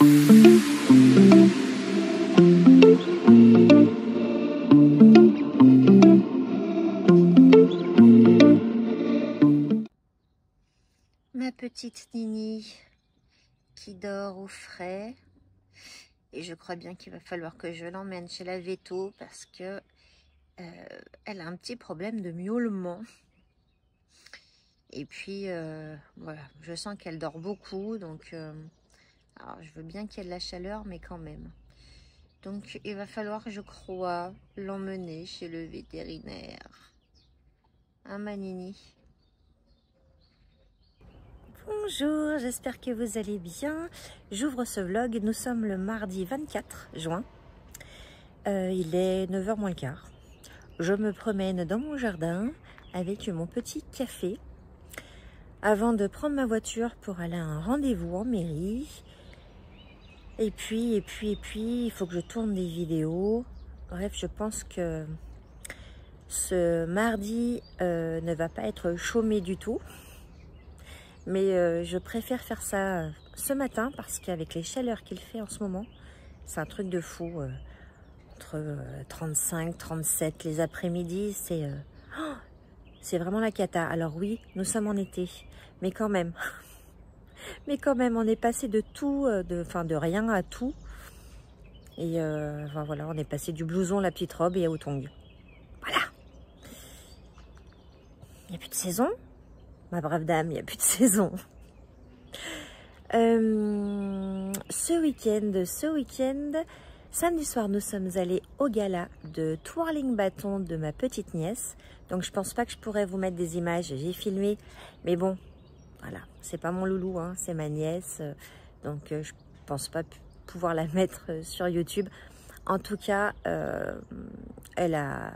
Ma petite Nini qui dort au frais. Et je crois bien qu'il va falloir que je l'emmène chez la véto parce que elle a un petit problème de miaulement. Et puis, voilà, je sens qu'elle dort beaucoup. Donc, alors je veux bien qu'il y ait de la chaleur, mais quand même. Donc, il va falloir, je crois, l'emmener chez le vétérinaire. Hein, ma Nini? Bonjour, j'espère que vous allez bien. J'ouvre ce vlog, nous sommes le mardi 24 juin. Il est 9h moins le quart. Je me promène dans mon jardin avec mon petit café avant de prendre ma voiture pour aller à un rendez-vous en mairie. Et puis, il faut que je tourne des vidéos. Bref, je pense que ce mardi ne va pas être chômé du tout. Mais je préfère faire ça ce matin parce qu'avec les chaleurs qu'il fait en ce moment, c'est un truc de fou. Entre 35, 37 les après-midi, c'est vraiment la cata. Alors oui, nous sommes en été, mais quand même, on est passé de tout, de rien à tout. Et enfin, voilà, on est passé du blouson, la petite robe et au tongs. Voilà. Il n'y a plus de saison, ma brave dame, il n'y a plus de saison. Ce week-end, samedi soir, nous sommes allés au gala de twirling bâton de ma petite nièce. Donc, je pense pas que je pourrais vous mettre des images. J'ai filmé, mais bon, voilà, c'est pas mon loulou, hein, c'est ma nièce. Donc, je pense pas pouvoir la mettre sur YouTube. En tout cas, elle a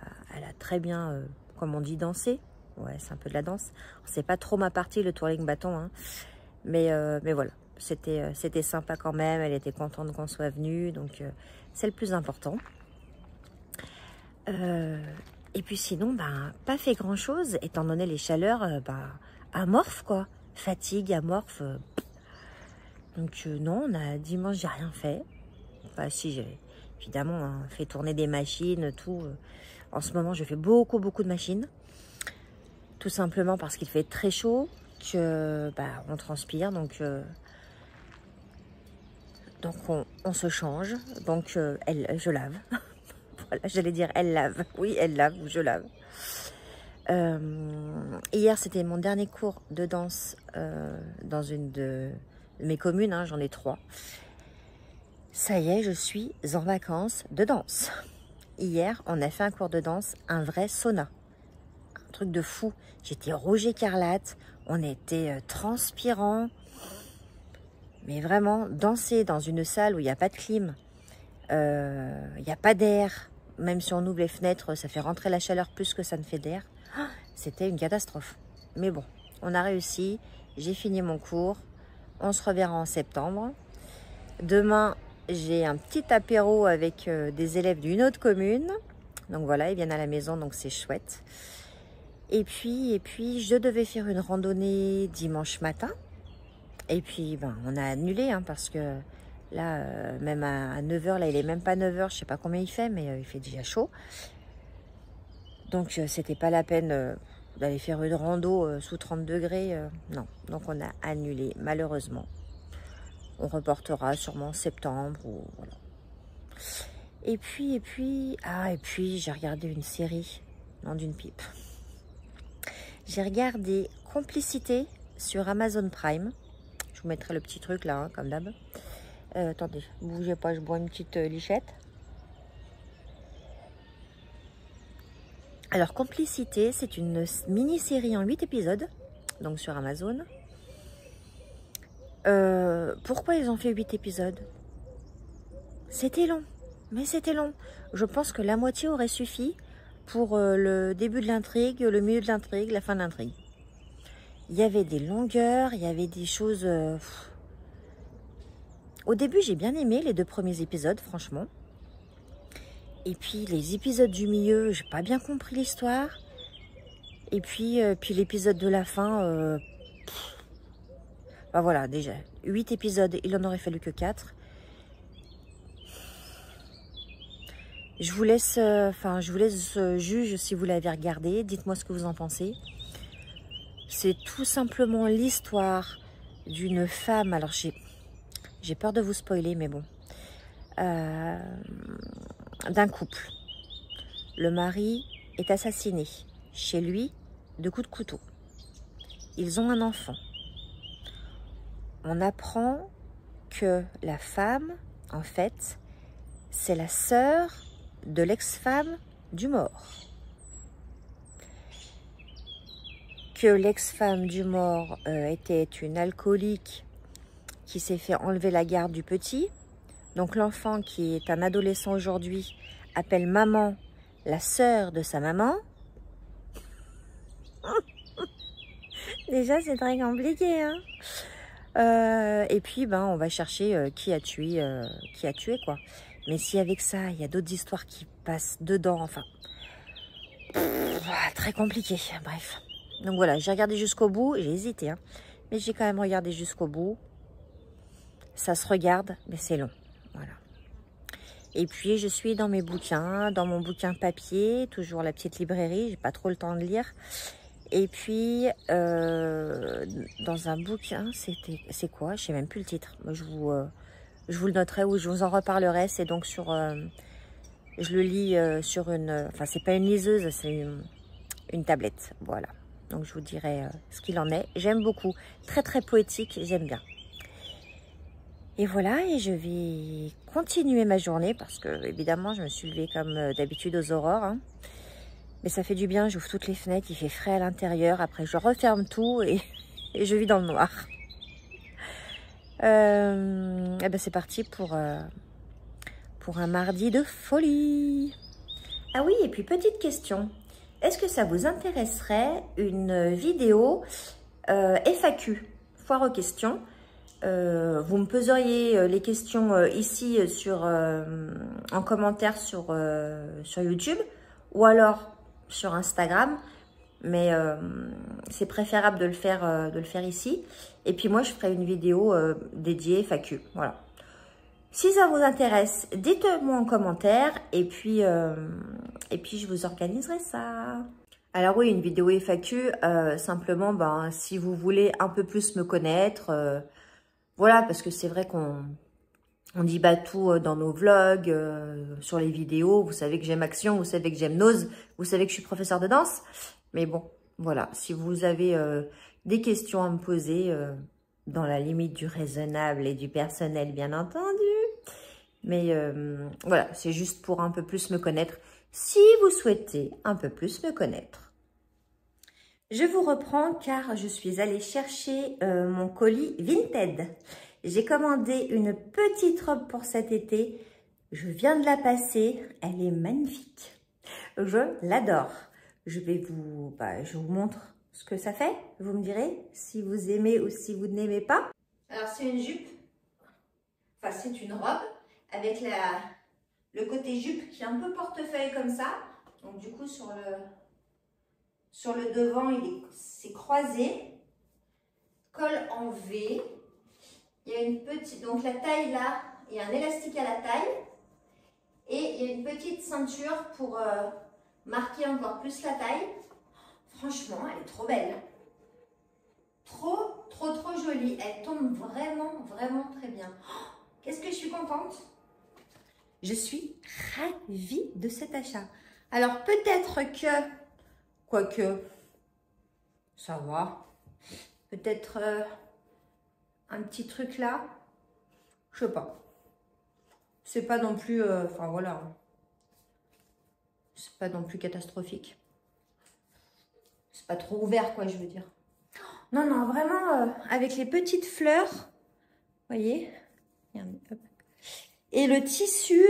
très bien, comme on dit, dansé. Ouais, c'est un peu de la danse. C'est pas trop ma partie, le twirling bâton, hein. Mais voilà, c'était sympa quand même. Elle était contente qu'on soit venu, donc c'est le plus important. Et puis sinon, pas fait grand chose, étant donné les chaleurs, amorphe quoi, fatigue, amorphe. Donc non, dimanche j'ai rien fait. Enfin si, j'ai évidemment fait tourner des machines, tout. En ce moment, je fais beaucoup de machines, tout simplement parce qu'il fait très chaud. Que on transpire, donc on se change, donc je lave. Voilà, j'allais dire elle lave, oui elle lave ou je lave. Hier c'était mon dernier cours de danse dans une de mes communes, hein, j'en ai 3. Ça y est, je suis en vacances de danse. Hier on a fait un cours de danse, un vrai sauna, un truc de fou. J'étais rouge écarlate, on était transpirant. Mais vraiment, danser dans une salle où il n'y a pas de clim, il n'y a pas d'air, même si on ouvre les fenêtres, ça fait rentrer la chaleur plus que ça ne fait d'air. C'était une catastrophe. Mais bon, on a réussi, j'ai fini mon cours, on se reverra en septembre. Demain, j'ai un petit apéro avec des élèves d'une autre commune. Donc voilà, ils viennent à la maison, donc c'est chouette. Et puis, je devais faire une randonnée dimanche matin. Et puis, on a annulé, hein, parce que là, même à 9h, là, il est même pas 9h, je sais pas combien il fait, mais il fait déjà chaud. Donc, c'était pas la peine d'aller faire une rando sous 30 degrés, non. Donc, on a annulé, malheureusement. On reportera sûrement en septembre, ou voilà. Et puis, j'ai regardé une série, non d'une pipe. J'ai regardé Complicité sur Amazon Prime. Je vous mettrai le petit truc là, hein, comme d'hab. Attendez, bougez pas, je bois une petite lichette. Alors, Complicité, c'est une mini-série en 8 épisodes, donc sur Amazon. Pourquoi ils ont fait 8 épisodes? C'était long, mais c'était long. Je pense que la moitié aurait suffi pour le début de l'intrigue, le milieu de l'intrigue, la fin de l'intrigue. Il y avait des longueurs, il y avait des choses... Au début, j'ai bien aimé les 2 premiers épisodes, franchement. Et puis, les épisodes du milieu, j'ai pas bien compris l'histoire. Et puis l'épisode de la fin... voilà, déjà, 8 épisodes, il en aurait fallu que 4. Je vous laisse, je vous laisse juge si vous l'avez regardé. Dites-moi ce que vous en pensez. C'est tout simplement l'histoire d'une femme. Alors j'ai peur de vous spoiler, mais bon. D'un couple. Le mari est assassiné chez lui de coups de couteau. Ils ont un enfant. On apprend que la femme, en fait, c'est la sœur de l'ex-femme du mort. Que l'ex-femme du mort était une alcoolique qui s'est fait enlever la garde du petit. Donc l'enfant, qui est un adolescent aujourd'hui, appelle maman la sœur de sa maman. Déjà, c'est très compliqué, hein. Et puis, on va chercher qui a tué, quoi. Mais si avec ça, il y a d'autres histoires qui passent dedans, enfin, très compliqué, bref. Donc voilà, j'ai regardé jusqu'au bout, j'ai hésité, hein, mais j'ai quand même regardé jusqu'au bout. Ça se regarde, mais c'est long, voilà. Et puis, je suis dans mes bouquins, dans mon bouquin papier, toujours la petite librairie, j'ai pas trop le temps de lire. Et puis, dans un bouquin, c'est quoi? Je sais même plus le titre. Moi, je vous le noterai ou je vous en reparlerai. C'est donc sur... je le lis sur une... Enfin, c'est pas une liseuse, c'est une tablette. Voilà. Donc, je vous dirai ce qu'il en est. J'aime beaucoup. Très, très poétique. J'aime bien. Et voilà. Et je vais continuer ma journée parce que, évidemment, je me suis levée comme d'habitude aux aurores, hein. Mais ça fait du bien, j'ouvre toutes les fenêtres, il fait frais à l'intérieur. Après, je referme tout et je vis dans le noir. C'est parti pour un mardi de folie. Ah oui, et puis petite question. Est-ce que ça vous intéresserait une vidéo FAQ, foire aux questions? Vous me poseriez les questions ici en commentaire sur YouTube ou alors sur Instagram, mais c'est préférable de le faire ici. Et puis moi, je ferai une vidéo dédiée FAQ. Voilà. Si ça vous intéresse, dites-moi en commentaire et puis je vous organiserai ça. Alors oui, une vidéo FAQ, simplement, si vous voulez un peu plus me connaître, voilà, parce que c'est vrai qu'on dit tout dans nos vlogs, sur les vidéos. Vous savez que j'aime action, vous savez que j'aime nose, vous savez que je suis professeure de danse. Mais bon, voilà, si vous avez des questions à me poser, dans la limite du raisonnable et du personnel, bien entendu. Mais voilà, c'est juste pour un peu plus me connaître, si vous souhaitez un peu plus me connaître. Je vous reprends car je suis allée chercher mon colis Vinted. J'ai commandé une petite robe pour cet été. Je viens de la passer. Elle est magnifique. Je l'adore. Je vous montre ce que ça fait. Vous me direz si vous aimez ou si vous n'aimez pas. Alors, c'est une jupe. Enfin, c'est une robe avec le côté jupe qui est un peu portefeuille comme ça. Donc, du coup, sur le devant, c'est croisé. Col en V. Il y a une petite, donc la taille là, il y a un élastique à la taille et il y a une petite ceinture pour marquer encore plus la taille. Franchement, elle est trop belle. Trop jolie. Elle tombe vraiment, vraiment très bien. Oh, qu'est-ce que je suis contente. Je suis ravie de cet achat. Alors peut-être que, quoique, ça va, peut-être... un petit truc là, je sais pas. C'est pas non plus, voilà. C'est pas non plus catastrophique. C'est pas trop ouvert, quoi, je veux dire. Non, non, vraiment, avec les petites fleurs, vous voyez. Et le tissu,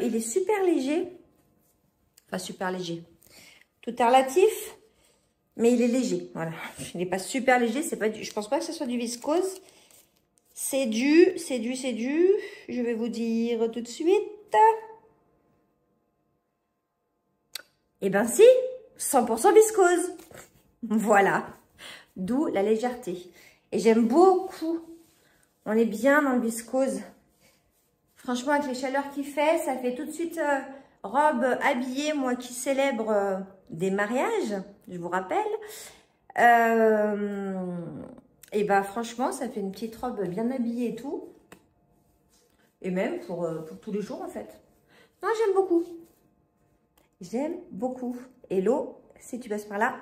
il est super léger. Enfin, super léger. Tout est relatif. Mais il est léger, voilà. Il n'est pas super léger, c'est pas du... Je pense pas que ce soit du viscose. C'est du... Je vais vous dire tout de suite. Eh ben si, 100% viscose. Voilà. D'où la légèreté. Et j'aime beaucoup. On est bien dans le viscose. Franchement, avec les chaleurs qu'il fait, ça fait tout de suite Robe habillée, moi qui célèbre des mariages, je vous rappelle. Et bah franchement, ça fait une petite robe bien habillée et tout. Et même pour tous les jours en fait. Non, j'aime beaucoup. J'aime beaucoup. Hello, si tu passes par là.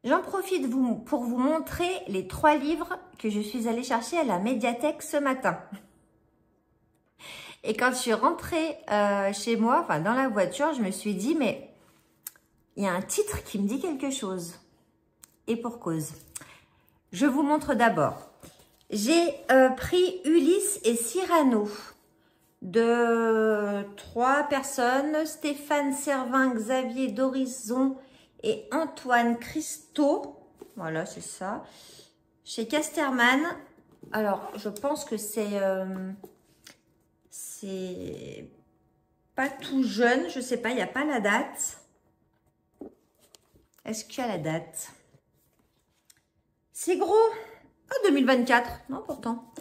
J'en profite pour vous montrer les 3 livres que je suis allée chercher à la médiathèque ce matin. Et quand je suis rentrée chez moi, enfin dans la voiture, je me suis dit, mais il y a un titre qui me dit quelque chose. Et pour cause. Je vous montre d'abord. J'ai pris Ulysse et Cyrano de 3 personnes, Stéphane Servin, Xavier Dorison et Antoine Christo. Voilà, c'est ça. Chez Casterman. Alors, je pense que c'est pas tout jeune. Je sais pas, il n'y a pas la date. Est-ce qu'il y a la date? C'est gros. Oh, 2024. Non, pourtant.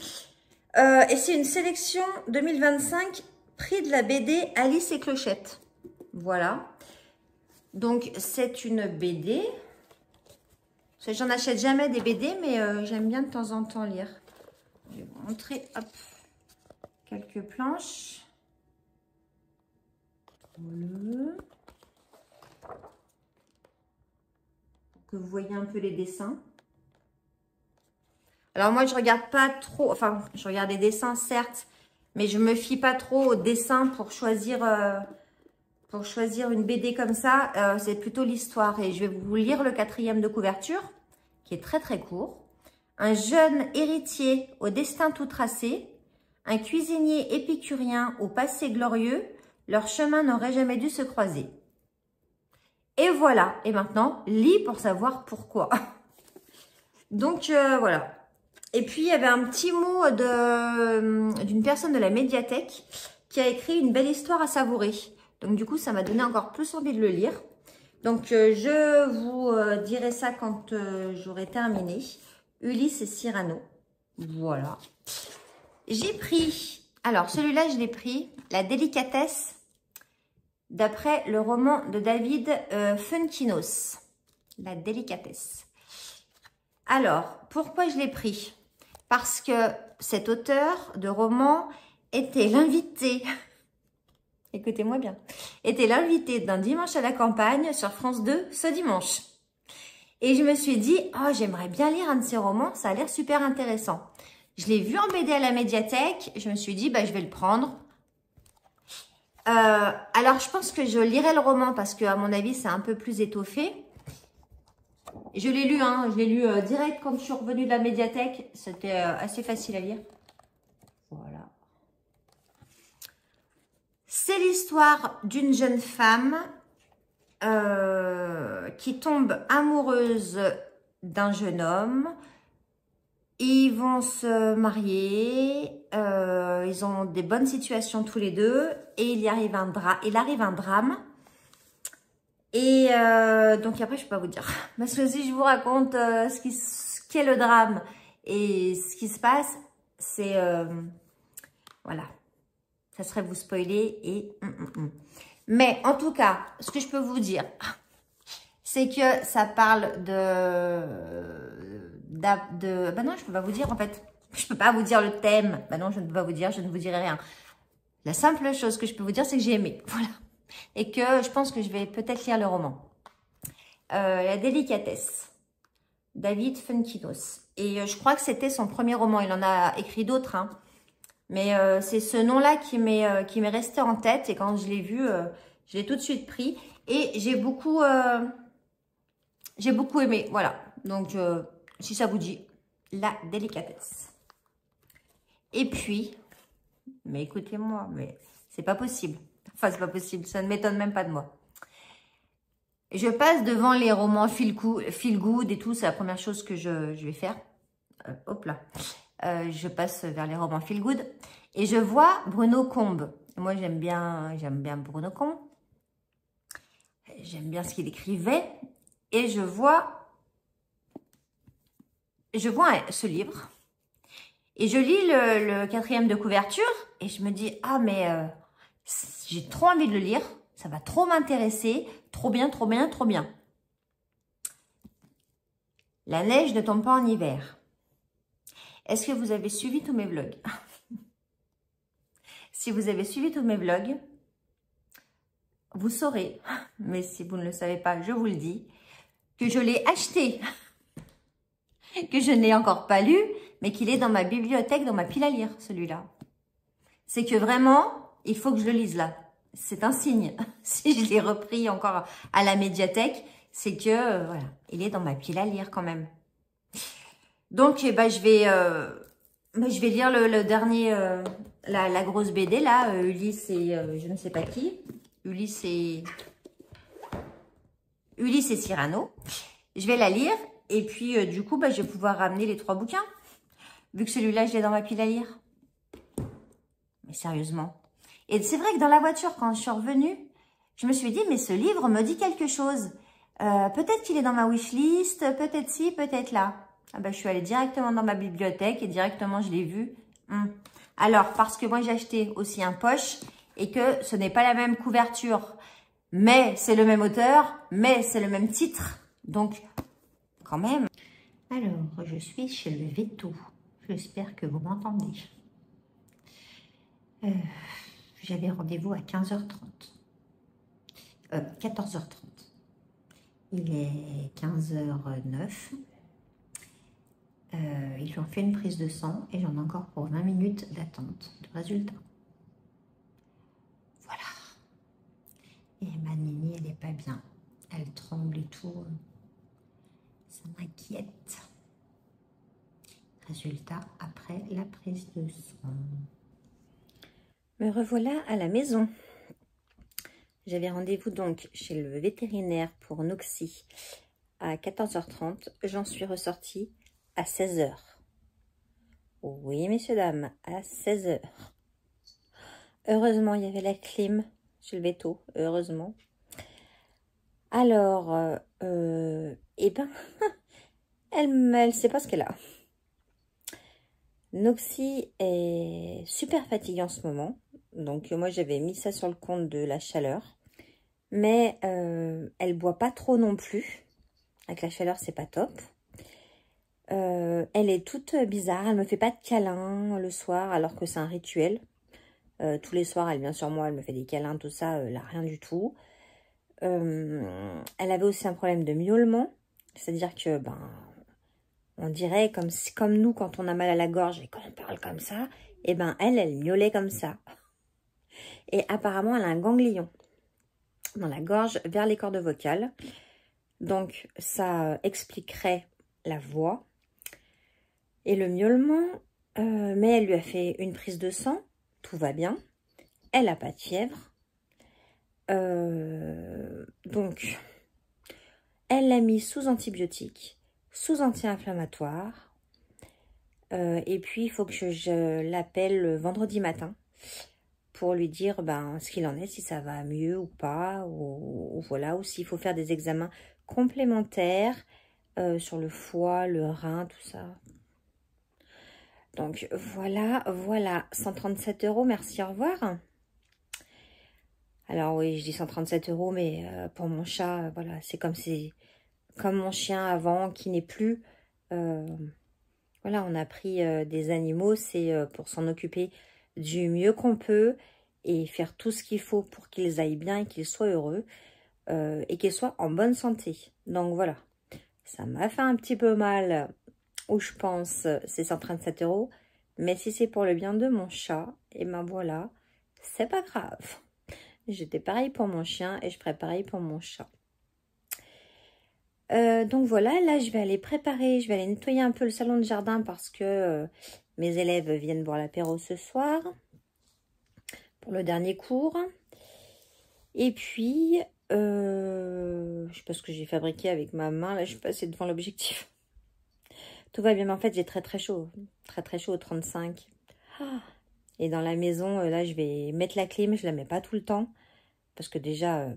Et c'est une sélection 2025, prix de la BD Alice et Clochette. Voilà. Donc, c'est une BD. J'en achète jamais des BD, mais j'aime bien de temps en temps lire. Je vais vous montrer, hop, quelques planches. Voilà. Que vous voyez un peu les dessins. Alors moi, je regarde pas trop, enfin, je regarde les dessins, certes, mais je me fie pas trop aux dessins pour choisir une BD comme ça. C'est plutôt l'histoire. Et je vais vous lire le 4e de couverture, qui est très très court. Un jeune héritier au destin tout tracé, un cuisinier épicurien au passé glorieux, leur chemin n'aurait jamais dû se croiser. Et voilà. Et maintenant, lis pour savoir pourquoi. Donc, voilà. Et puis, il y avait un petit mot d'une personne de la médiathèque qui a écrit une belle histoire à savourer. Donc, du coup, ça m'a donné encore plus envie de le lire. Donc, je vous dirai ça quand j'aurai terminé. Ulysse et Cyrano. Voilà. J'ai pris, alors celui-là, je l'ai pris, La délicatesse, d'après le roman de David Fuenquinos. La délicatesse. Alors, pourquoi je l'ai pris? Parce que cet auteur de roman était l'invité, écoutez-moi bien, était l'invité d'un dimanche à la campagne sur France 2 ce dimanche. Et je me suis dit, oh, j'aimerais bien lire un de ses romans, ça a l'air super intéressant. Je l'ai vu en BD à la médiathèque, je me suis dit, bah, je vais le prendre. Alors, je pense que je lirai le roman parce que, à mon avis, c'est un peu plus étoffé. Je l'ai lu, hein, je l'ai lu direct quand je suis revenue de la médiathèque. C'était assez facile à lire. Voilà. C'est l'histoire d'une jeune femme qui tombe amoureuse d'un jeune homme. Ils vont se marier. Ils ont des bonnes situations tous les deux. Et il arrive un drame. Et donc après, je peux pas vous dire. Parce que si je vous raconte ce qu'est le drame et ce qui se passe, c'est... voilà. Ça serait vous spoiler et... Mais en tout cas, ce que je peux vous dire, c'est que ça parle bah non, je peux pas vous dire en fait. Je peux pas vous dire le thème. Bah non, je ne peux pas vous dire, je ne vous dirai rien. La simple chose que je peux vous dire, c'est que j'ai aimé. Voilà. Et que je pense que je vais peut-être lire le roman. La délicatesse, David Fuenquinos. Et je crois que c'était son premier roman. Il en a écrit d'autres, hein. Mais c'est ce nom-là qui m'est resté en tête. Et quand je l'ai vu, je l'ai tout de suite pris. Et j'ai beaucoup aimé. Voilà. Donc, si ça vous dit, la délicatesse. Et puis, mais écoutez-moi, mais c'est pas possible. Enfin, c'est pas possible, ça ne m'étonne même pas de moi. Je passe devant les romans feel good et tout, c'est la première chose que je vais faire. Hop là. Je passe vers les romans feel good et je vois Bruno Combe. Moi, j'aime bien Bruno Combe. J'aime bien ce qu'il écrivait et je vois ce livre et je lis le 4e de couverture et je me dis, ah mais... J'ai trop envie de le lire. Ça va trop m'intéresser. Trop bien, trop bien, trop bien. La neige ne tombe pas en hiver. Est-ce que vous avez suivi tous mes vlogs? Si vous avez suivi tous mes vlogs, vous saurez, mais si vous ne le savez pas, je vous le dis, que je l'ai acheté, que je n'ai encore pas lu, mais qu'il est dans ma bibliothèque, dans ma pile à lire, celui-là. C'est que vraiment, il faut que je le lise là. C'est un signe. Si je l'ai repris encore à la médiathèque, c'est que, voilà, il est dans ma pile à lire quand même. Donc, eh ben, je vais lire le dernier, la grosse BD, là, Ulysse et je ne sais pas qui. Ulysse et Cyrano. Je vais la lire et puis, du coup, je vais pouvoir ramener les 3 bouquins. Vu que celui-là, je l'ai dans ma pile à lire. Mais sérieusement. Et c'est vrai que dans la voiture, quand je suis revenue, je me suis dit, mais ce livre me dit quelque chose. Peut-être qu'il est dans ma wishlist, peut-être ci, peut-être là. Ah ben, je suis allée directement dans ma bibliothèque et directement, je l'ai vu. Alors, parce que moi, j'ai acheté aussi un poche et que ce n'est pas la même couverture. Mais c'est le même auteur, mais c'est le même titre. Donc, quand même. Alors, je suis chez le Veto. J'espère que vous m'entendez. J'avais rendez-vous à 15h30. 14h30. Il est 15h09. Ils ont fait une prise de sang et j'en ai encore pour 20 minutes d'attente de résultat. Voilà. Et ma Nini, elle n'est pas bien. Elle tremble et tout. Ça m'inquiète. Résultat après la prise de sang. Me revoilà à la maison. J'avais rendez-vous donc chez le vétérinaire pour Noxy à 14h30. J'en suis ressortie à 16h. Oui, messieurs, dames, à 16h. Heureusement, il y avait la clim chez le véto. Heureusement. Alors, eh ben, elle sait pas ce qu'elle a. Noxy est super fatiguée en ce moment. Donc, moi, j'avais mis ça sur le compte de la chaleur. Mais elle boit pas trop non plus. Avec la chaleur, c'est pas top. Elle est toute bizarre. Elle me fait pas de câlins le soir, alors que c'est un rituel. Tous les soirs, elle vient sur moi, elle me fait des câlins, tout ça. Là, rien du tout. Elle avait aussi un problème de miaulement. C'est-à-dire que, on dirait comme nous, quand on a mal à la gorge et qu'on parle comme ça, et elle miaulait comme ça. Et apparemment, elle a un ganglion dans la gorge vers les cordes vocales. Donc, ça expliquerait la voix et le miaulement. Mais elle lui a fait une prise de sang. Tout va bien. Elle n'a pas de fièvre. Donc, elle l'a mis sous antibiotiques, sous anti-inflammatoire. Et puis, il faut que je l'appelle vendredi matin pour lui dire ce qu'il en est, si ça va mieux ou pas, ou voilà, ou s'il faut faire des examens complémentaires sur le foie, le rein, tout ça. Donc voilà, 137 €, merci, au revoir. Alors oui, je dis 137 €, mais pour mon chat, voilà, c'est comme mon chien avant, qui n'est plus. Voilà, on a pris des animaux, c'est pour s'en occuper du mieux qu'on peut et faire tout ce qu'il faut pour qu'ils aillent bien et qu'ils soient heureux et qu'ils soient en bonne santé. Donc voilà, ça m'a fait un petit peu mal, où je pense c'est 137 €, mais si c'est pour le bien de mon chat, et voilà, c'est pas grave. J'étais pareil pour mon chien et je ferai pareil pour mon chat. Donc voilà, là je vais aller nettoyer un peu le salon de jardin parce que mes élèves viennent boire l'apéro ce soir pour le dernier cours. Et puis, je sais pas ce que j'ai fabriqué avec ma main, là je suis passée devant l'objectif. Tout va bien, mais en fait j'ai très chaud, très chaud, 35. Et dans la maison, là je vais mettre la clim, je la mets pas tout le temps. Parce que déjà,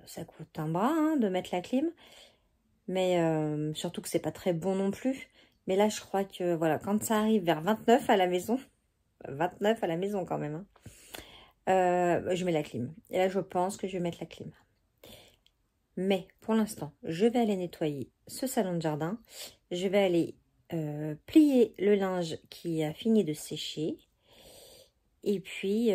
ça coûte un bras de mettre la clim. Mais surtout que c'est pas très bon non plus. Mais là, je crois que, voilà, quand ça arrive vers 29 à la maison, 29 à la maison quand même, Je mets la clim. Et là, je pense que je vais mettre la clim. Mais pour l'instant, je vais aller nettoyer ce salon de jardin. Je vais aller plier le linge qui a fini de sécher. Et puis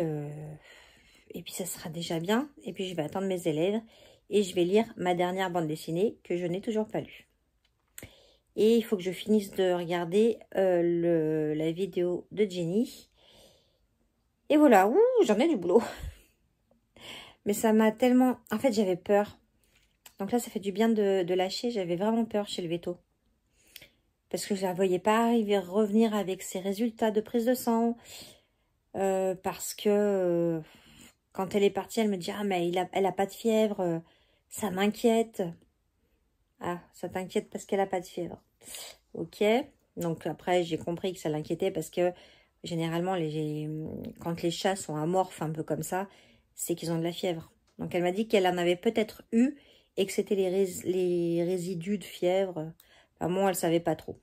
ça sera déjà bien. Et puis, je vais attendre mes élèves. Et je vais lire ma dernière bande dessinée que je n'ai toujours pas lue. Et il faut que je finisse de regarder la vidéo de Jenny. Et voilà, ouh, j'en ai du boulot. Mais ça m'a tellement... En fait, j'avais peur. Donc là, ça fait du bien de lâcher. J'avais vraiment peur chez le veto. Parce que je ne la voyais pas arriver, revenir avec ses résultats de prise de sang. Parce que quand elle est partie, elle me dit « Ah, mais elle a pas de fièvre. Ça m'inquiète. » Ah, ça t'inquiète parce qu'elle a pas de fièvre. Ok. Donc après, j'ai compris que ça l'inquiétait parce que généralement, quand les chats sont amorphes un peu comme ça, c'est qu'ils ont de la fièvre. Donc elle m'a dit qu'elle en avait peut-être eu et que c'était les résidus de fièvre. Enfin, moi, elle savait pas trop.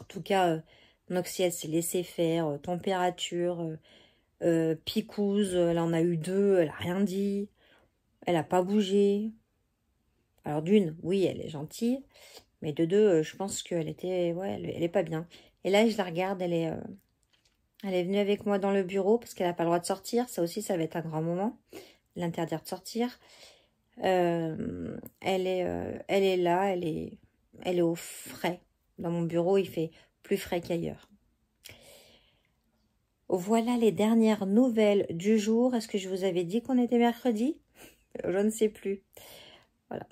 En tout cas, Noxy, elle s'est laissée faire. Température, picouse, elle en a eu 2, elle a rien dit. Elle a pas bougé. Alors d'une, oui, elle est gentille. Mais de 2, je pense qu'elle était... Ouais, elle est pas bien. Et là, je la regarde, elle est venue avec moi dans le bureau parce qu'elle n'a pas le droit de sortir. Ça aussi, ça va être un grand moment. L'interdire de sortir. Elle est là, elle est au frais. Dans mon bureau, il fait plus frais qu'ailleurs. Voilà les dernières nouvelles du jour. Est-ce que je vous avais dit qu'on était mercredi? Je ne sais plus. Voilà,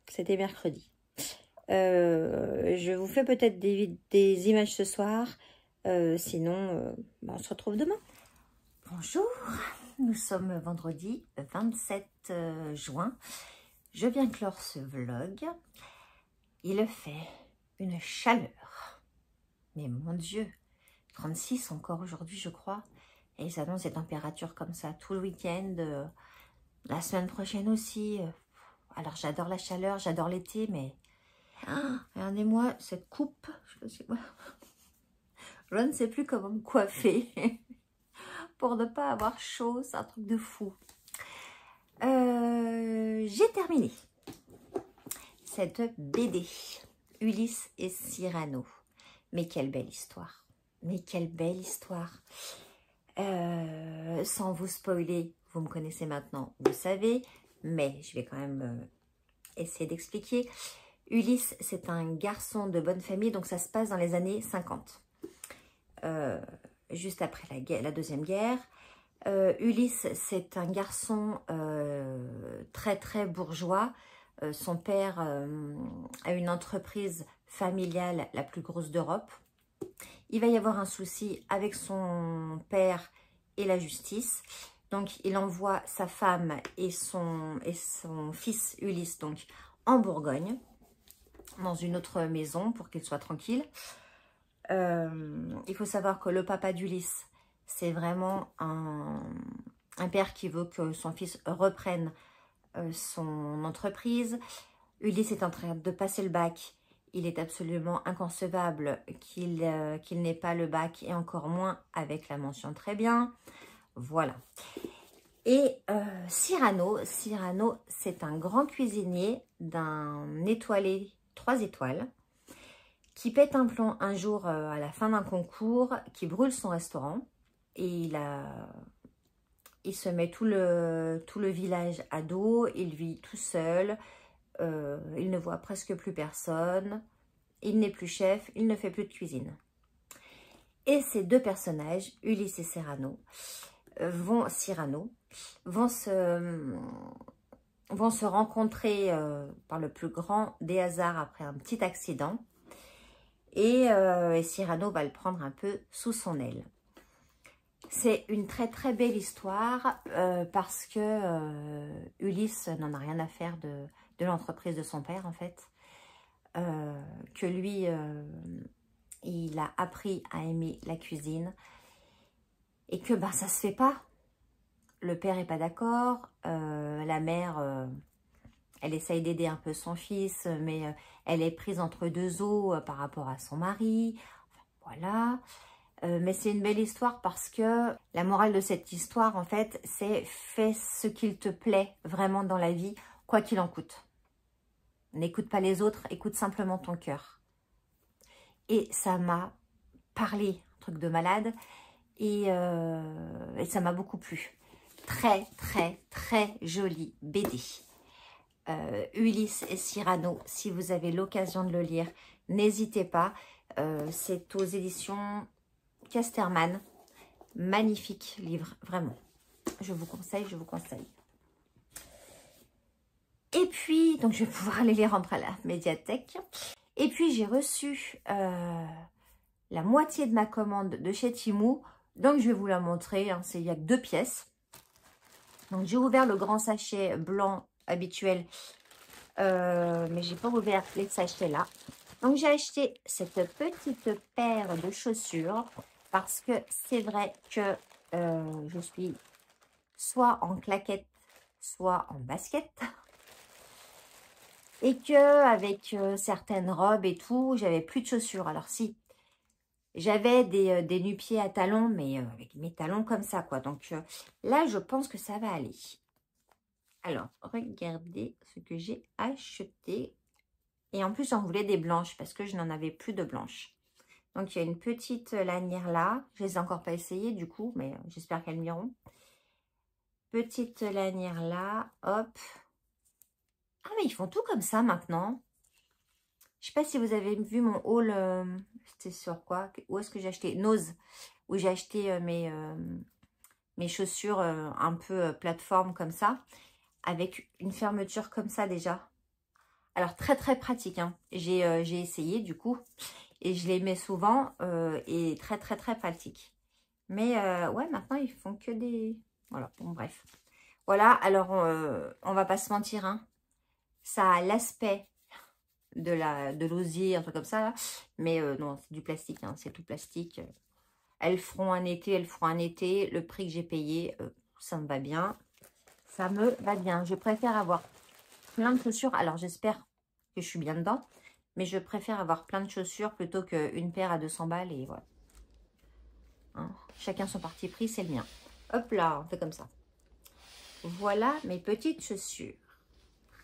c'était mercredi. Je vous fais peut-être des images ce soir. Sinon, on se retrouve demain. Bonjour, nous sommes vendredi 27 juin. Je viens clore ce vlog. Il fait une chaleur. Mais mon Dieu, 36 encore aujourd'hui, je crois. Et ils annoncent des températures comme ça tout le week-end. La semaine prochaine aussi. Alors, j'adore la chaleur, j'adore l'été, mais... regardez-moi cette coupe. Je ne sais plus comment me coiffer pour ne pas avoir chaud. C'est un truc de fou. J'ai terminé cette BD. Ulysse et Cyrano. Mais quelle belle histoire. Mais quelle belle histoire. Sans vous spoiler, vous me connaissez maintenant, vous savez. Mais je vais quand même essayer d'expliquer. Ulysse, c'est un garçon de bonne famille, donc ça se passe dans les années 50. Juste après la Deuxième Guerre. Ulysse, c'est un garçon très très bourgeois. Son père a une entreprise familiale la plus grosse d'Europe. Il va y avoir un souci avec son père et la justice. Donc, il envoie sa femme et son fils Ulysse donc, en Bourgogne, dans une autre maison pour qu'il soit tranquille. Il faut savoir que le papa d'Ulysse, c'est vraiment un père qui veut que son fils reprenne son entreprise. Ulysse est en train de passer le bac. Il est absolument inconcevable qu'il n'ait pas le bac et encore moins avec la mention très bien. Voilà. Et Cyrano, c'est un grand cuisinier d'un étoilé 3 étoiles qui pète un plomb un jour à la fin d'un concours, qui brûle son restaurant. Et il se met tout le village à dos, il vit tout seul, il ne voit presque plus personne, il n'est plus chef, il ne fait plus de cuisine. Et ces deux personnages, Ulysse et Cyrano, vont se rencontrer par le plus grand des hasards après un petit accident. Et Cyrano va le prendre un peu sous son aile. C'est une très très belle histoire parce que Ulysse n'en a rien à faire de l'entreprise de son père en fait. Que lui, il a appris à aimer la cuisine et que ben, ça se fait pas. Le père est pas d'accord, la mère, elle essaye d'aider un peu son fils, mais elle est prise entre deux eaux par rapport à son mari. Voilà. Mais c'est une belle histoire parce que la morale de cette histoire, en fait, c'est fais ce qu'il te plaît vraiment dans la vie, quoi qu'il en coûte. N'écoute pas les autres, écoute simplement ton cœur. Et ça m'a parlé, un truc de malade, et ça m'a beaucoup plu. Très, très, très jolie BD. Ulysse et Cyrano, si vous avez l'occasion de le lire, n'hésitez pas. C'est aux éditions Casterman. Magnifique livre, vraiment. Je vous conseille, je vous conseille. Et puis, donc je vais pouvoir aller les rentrer à la médiathèque. Et puis, j'ai reçu la moitié de ma commande de chez Temu. Donc, je vais vous la montrer. Hein, il n'y a que 2 pièces. Donc, j'ai ouvert le grand sachet blanc habituel. Mais j'ai pas ouvert les sachets là. Donc, j'ai acheté cette petite paire de chaussures. Parce que c'est vrai que je suis soit en claquette, soit en basket. Et que avec certaines robes et tout, j'avais plus de chaussures. Alors si, j'avais des nu-pieds à talons, mais avec mes talons comme ça, quoi. Donc là, je pense que ça va aller. Alors, regardez ce que j'ai acheté. Et en plus, j'en voulais des blanches parce que je n'en avais plus de blanches. Donc, il y a une petite lanière là. Je ne les ai encore pas essayées du coup, mais j'espère qu'elles m'iront. Petite lanière là, hop. Ah, mais ils font tout comme ça maintenant. Je ne sais pas si vous avez vu mon haul, c'était sur quoi? Où est-ce que j'ai acheté? Nose, où j'ai acheté mes chaussures un peu plateforme comme ça, avec une fermeture comme ça déjà. Alors, très très pratique, hein. J'ai essayé du coup, et je les mets souvent, et très très très pratique. Mais ouais, maintenant, ils font que des... Voilà, bon, bref. Voilà, alors, on va pas se mentir, hein. Ça a l'aspect de l'osier, un truc comme ça, là. Mais non, c'est du plastique, hein, c'est tout plastique. Elles feront un été, elles feront un été. Le prix que j'ai payé, ça me va bien. Ça me va bien. Je préfère avoir plein de chaussures. Alors, j'espère que je suis bien dedans. Mais je préfère avoir plein de chaussures plutôt qu'une paire à 200 balles. Et voilà. Hein, chacun son parti pris, c'est le mien. Hop là, on fait comme ça. Voilà mes petites chaussures.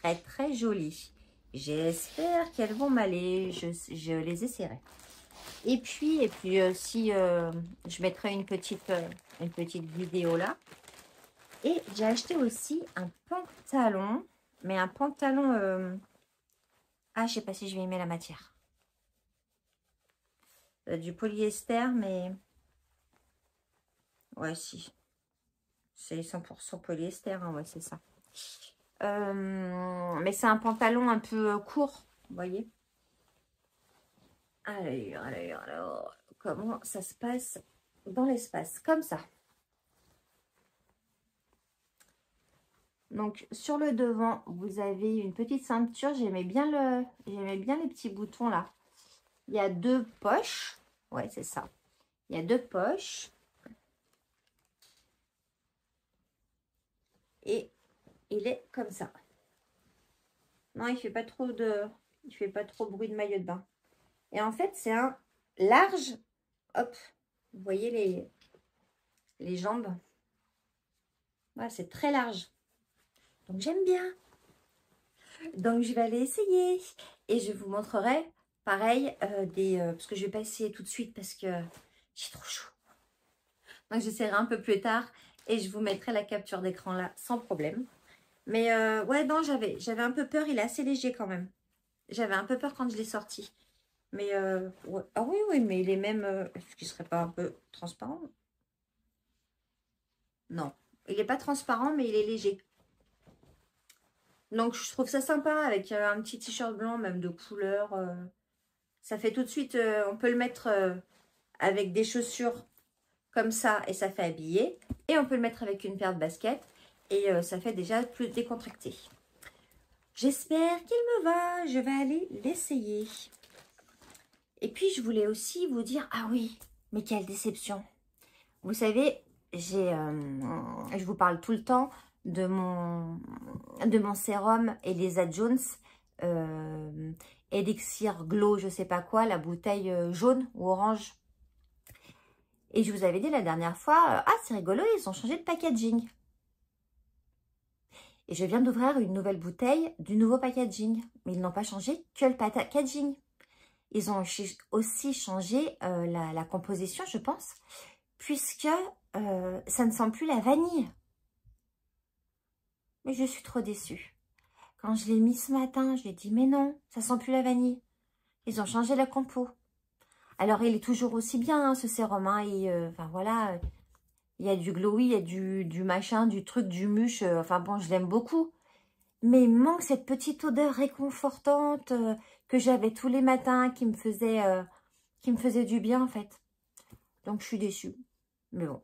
Très, très jolies. J'espère qu'elles vont m'aller. Je les essaierai. Et puis si je mettrai une petite vidéo là. Et j'ai acheté aussi un pantalon. Mais un pantalon... Ah, je sais pas si je vais aimer la matière. Du polyester, mais... Ouais, si. C'est 100% polyester, hein, ouais, c'est ça. Mais c'est un pantalon un peu court, vous voyez. Alors, comment ça se passe dans l'espace? Comme ça. Donc, sur le devant, vous avez une petite ceinture. J'aimais bien les petits boutons là. Il y a 2 poches. Ouais, c'est ça. Il y a 2 poches. Et il est comme ça. Non, il fait pas trop bruit de maillot de bain. Et en fait, c'est un large. Hop, vous voyez les jambes. Voilà, c'est très large. Donc, j'aime bien. Donc, je vais aller essayer. Et je vous montrerai, pareil, parce que je ne vais pas essayer tout de suite parce que j'ai trop chaud. Donc, j'essaierai un peu plus tard. Et je vous mettrai la capture d'écran là, sans problème. Mais ouais, non, j'avais un peu peur. Il est assez léger quand même. J'avais un peu peur quand je l'ai sorti. Mais, ouais. Ah oui, oui, mais il est même... Est-ce qu'il ne serait pas un peu transparent? Non, il n'est pas transparent, mais il est léger. Donc, je trouve ça sympa avec un petit t-shirt blanc, même de couleur. Ça fait tout de suite... on peut le mettre avec des chaussures comme ça et ça fait habiller. Et on peut le mettre avec une paire de baskets et ça fait déjà plus décontracté. J'espère qu'il me va. Je vais aller l'essayer. Et puis, je voulais aussi vous dire... Ah oui, mais quelle déception. Vous savez, je vous parle tout le temps de mon sérum Elisa Jones. Elixir Glow, je sais pas quoi, la bouteille jaune ou orange. Et je vous avais dit la dernière fois, ah c'est rigolo, ils ont changé de packaging. Et je viens d'ouvrir une nouvelle bouteille du nouveau packaging. Mais ils n'ont pas changé que le packaging. Ils ont aussi changé la composition, je pense, puisque ça ne sent plus la vanille. Mais je suis trop déçue. Quand je l'ai mis ce matin, je lui ai dit, mais non, ça sent plus la vanille. Ils ont changé la compo. Alors, il est toujours aussi bien, hein, ce sérum. Hein, enfin, voilà, il y a du glowy, il y a du machin, du truc, du muche. Enfin, bon, je l'aime beaucoup. Mais il manque cette petite odeur réconfortante que j'avais tous les matins qui me faisait du bien, en fait. Donc, je suis déçue. Mais bon.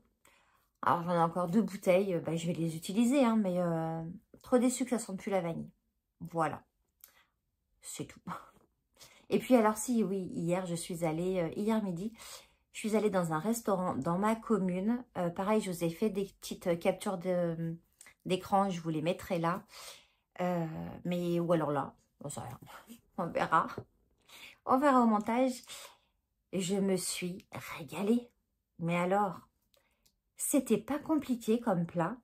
Alors, j'en ai encore 2 bouteilles. Je vais les utiliser, hein, mais trop déçue que ça ne sente plus la vanille. Voilà. C'est tout. Et puis, alors, si, oui, hier, je suis allée, hier midi, je suis allée dans un restaurant dans ma commune. Pareil, je vous ai fait des petites captures d'écran. Je vous les mettrai là. Mais, ou alors là, on sait rien. On verra. On verra au montage. Je me suis régalée. Mais alors, c'était pas compliqué comme plat.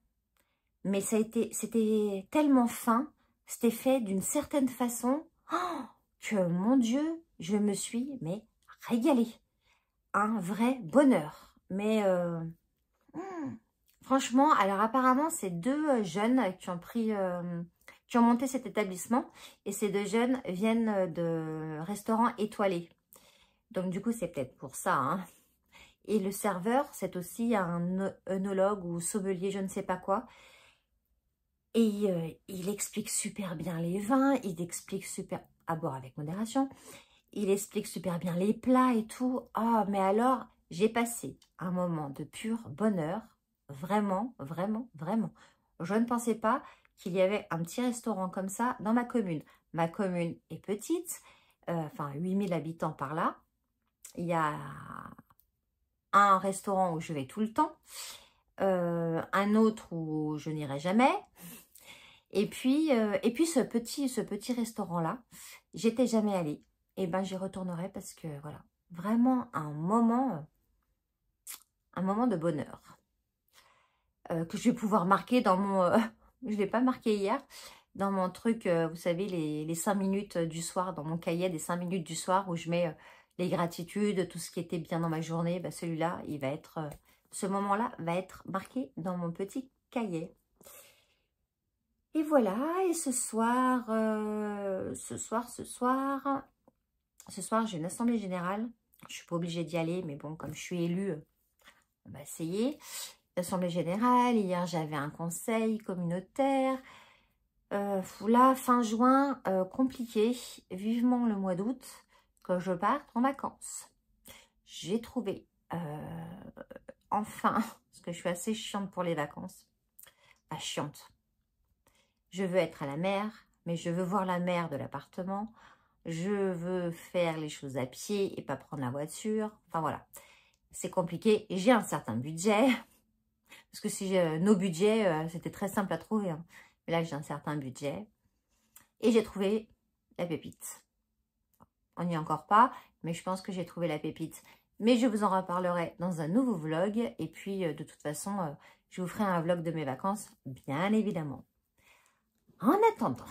Mais c'était tellement fin. C'était fait d'une certaine façon. Oh, que, mon Dieu, je me suis, mais régalée. Un vrai bonheur. Mais, franchement, alors apparemment, c'est 2 jeunes qui ont qui ont monté cet établissement. Et ces 2 jeunes viennent de restaurants étoilés. Donc, du coup, c'est peut-être pour ça, hein. Et le serveur, c'est aussi un œnologue ou sommelier, je ne sais pas quoi. Et il explique super bien les vins, il explique super... à boire avec modération. Il explique super bien les plats et tout. Oh, mais alors, j'ai passé un moment de pur bonheur. Vraiment, vraiment, vraiment. Je ne pensais pas qu'il y avait un petit restaurant comme ça dans ma commune. Ma commune est petite, enfin 8000 habitants par là. Il y a un restaurant où je vais tout le temps, un autre où je n'irai jamais. Et puis ce petit restaurant-là, j'étais jamais allée. Et ben j'y retournerai parce que voilà, vraiment un moment de bonheur que je vais pouvoir marquer dans mon... je ne l'ai pas marqué hier, dans mon truc, vous savez, les 5 minutes du soir, dans mon cahier des 5 minutes du soir où je mets les gratitudes, tout ce qui était bien dans ma journée. Ben, celui-là, il va être... ce moment-là va être marqué dans mon petit cahier. Et voilà, et ce soir, j'ai une assemblée générale. Je ne suis pas obligée d'y aller, mais bon, comme je suis élue, on va essayer. L'assemblée générale, hier j'avais un conseil communautaire. Là, fin juin, compliqué. Vivement le mois d'août, que je parte en vacances. J'ai trouvé, enfin, parce que je suis assez chiante pour les vacances. Pas chiante. Je veux être à la mer, mais je veux voir la mer de l'appartement. Je veux faire les choses à pied et pas prendre la voiture. Enfin voilà, c'est compliqué. J'ai un certain budget. Parce que si nos budgets, c'était très simple à trouver. Hein. Mais là, j'ai un certain budget. Et j'ai trouvé la pépite. On n'y est encore pas, mais je pense que j'ai trouvé la pépite. Mais je vous en reparlerai dans un nouveau vlog. Et puis, de toute façon, je vous ferai un vlog de mes vacances, bien évidemment. En attendant,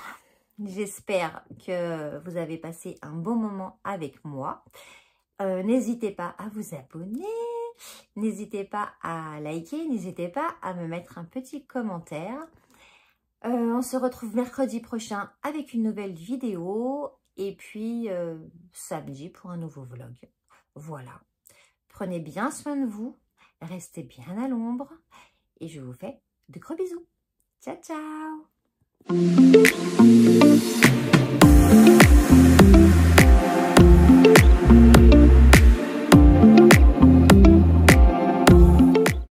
j'espère que vous avez passé un bon moment avec moi. N'hésitez pas à vous abonner. N'hésitez pas à liker. N'hésitez pas à me mettre un petit commentaire. On se retrouve mercredi prochain avec une nouvelle vidéo. Et puis samedi pour un nouveau vlog. Voilà. Prenez bien soin de vous. Restez bien à l'ombre. Et je vous fais de gros bisous. Ciao, ciao!